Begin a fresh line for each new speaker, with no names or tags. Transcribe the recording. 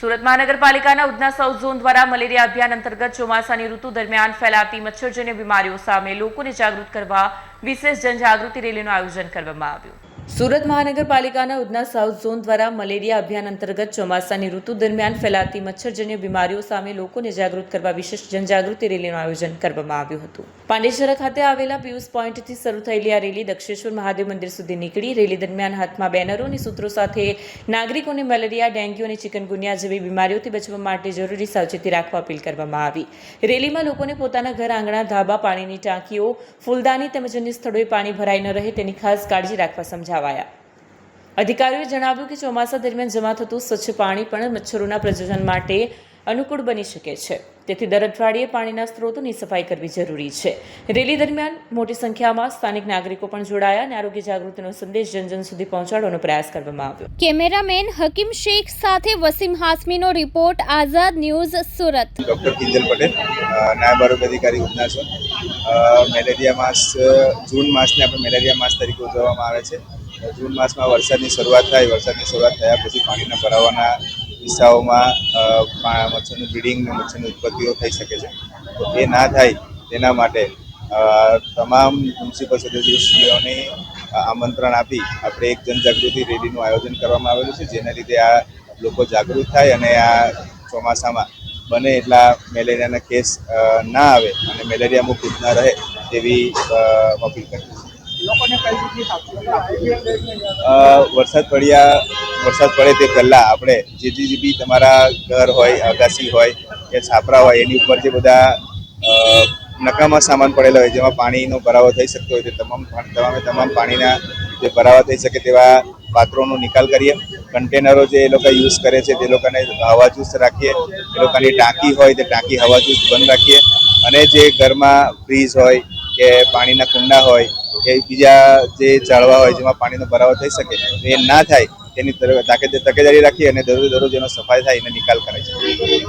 સુરત મહાનગરપાલિકાના Udhna south zone દ્વારા malaria અભિયાન અંતર્ગત ચોમાસાની ઋતુ દરમિયાન ફેલાતી મચ્છરજન્ય બીમારીઓ સામે લોકોને જાગૃત કરવા વિશેષ જનજાગૃતિ રેલીનું આયોજન કરવામાં આવ્યું। સુરત મહાનગરપાલિકાના ઉધના સાઉથ ઝોન દ્વારા મલેરિયા અભિયાન અંતર્ગત ચોમાસાની ઋતુ દરમિયાન ફેલાતી મચ્છરજન્ય બીમારીઓ સામે લોકોને જાગૃત કરવા વિશેષ જનજાગૃતિ રેલીનું આયોજન કરવામાં આવ્યું હતું। પાંડેસરા ખાતે આવેલા પિયુષ પોઈન્ટથી શરૂ થયેલી આ રેલી દક્ષેશ્વર મહાદેવ મંદિર સુધી નીકળી। રેલી દરમિયાન હાથમાં બેનરો અને સૂત્રો સાથે નાગરિકોને મલેરિયા, ડેન્ગ્યુ અને ચિકનગુનિયા જેવી બીમારીઓથી બચવા માટે જરૂરી સાવચેતી રાખવા અપીલ કરવામાં આવી। રેલીમાં લોકોને પોતાના ઘર આંગણા, ધાબા, પાણીની ટાંકીઓ, ફૂલદાની તેમજ અન્ય સ્થળોએ પાણી ભરાઈ ન રહે તેની ખાસ કાળજી રાખવા સમજાવાયા। અધિકારીઓએ જણાવ્યું કે ચોમાસા દરમિયાન જમા થતું સ્વચ્છ પાણી પણ મચ્છરોના પ્રજનન માટે અનુકૂળ બની શકે છે, તેથી દર અઠવાડિયે પાણીના સ્ત્રોતોની સફાઈ કરવી જરૂરી છે। રેલી દરમિયાન મોટી સંખ્યામાં સ્થાનિક નાગરિકો પણ જોડાયા અને આરોગ્ય જાગૃતિનો સંદેશ જન સુધી પહોંચાડવાનો પ્રયાસ કરવામાં આવ્યો।
કેમેરામેન હકીમ શેખ સાથે વસીમ હાસમીનો રિપોર્ટ, આઝાદ ન્યૂઝ, સુરત।
ડૉક્ટર કિંજલ પટેલ, નાયબ આરોગ્ય અધિકારી ઉધના ઝોન। મેલેરિયા માસ જૂન માસને આપણે મેલેરિયા માસ તરીકે ઉજવવામાં આવે છે। જૂન માસમાં વરસાદની શરૂઆત થાય, વરસાદની શરૂઆત થયા પછી પાણીના ભરાવાના કિસ્સાઓમાં મચ્છરનું બ્રીડિંગ અને મચ્છરની ઉત્પત્તિઓ થઈ શકે છે। તો એ ના થાય તેના માટે તમામ મ્યુનિસિપલ સદસ્યોને આમંત્રણ આપી આપણે એક જનજાગૃતિ રેલીનું આયોજન કરવામાં આવેલું છે, જેના લીધે આ લોકો જાગૃત થાય અને આ ચોમાસામાં બને એટલા મેલેરિયાના કેસ ના આવે અને મેલેરિયા મુક્ત ના રહે તેવી અપીલ કરી છે। વરસાદ પડે તે પહેલાં આપણે જે બી તમારા ઘર હોય, અગાસી હોય કે છાપરા હોય એની ઉપર જે બધા નકામા સામાન પડેલા હોય, જેમાં પાણીનો ભરાવો થઈ શકતો હોય, તે તમામ પાણીના જે ભરાવા થઈ શકે તેવા પાત્રોનો નિકાલ કરીએ। કન્ટેનરો જે એ લોકો યુઝ કરે છે તે લોકોને હવાચુસ્ત રાખીએ। એ લોકોની ટાંકી હોય તે ટાંકી હવાચુસ્ત બંધ રાખીએ અને જે ઘરમાં ફ્રીજ હોય કે પાણીના કુંડા હોય કે બીજા જે ઝાડવા હોય જેમાં પાણીનો ભરાવો થઈ શકે એ ના થાય તેની તકેદારી રાખીએ અને દરરોજ એનો સફાઈ થાય એને નિકાલ કરે છે।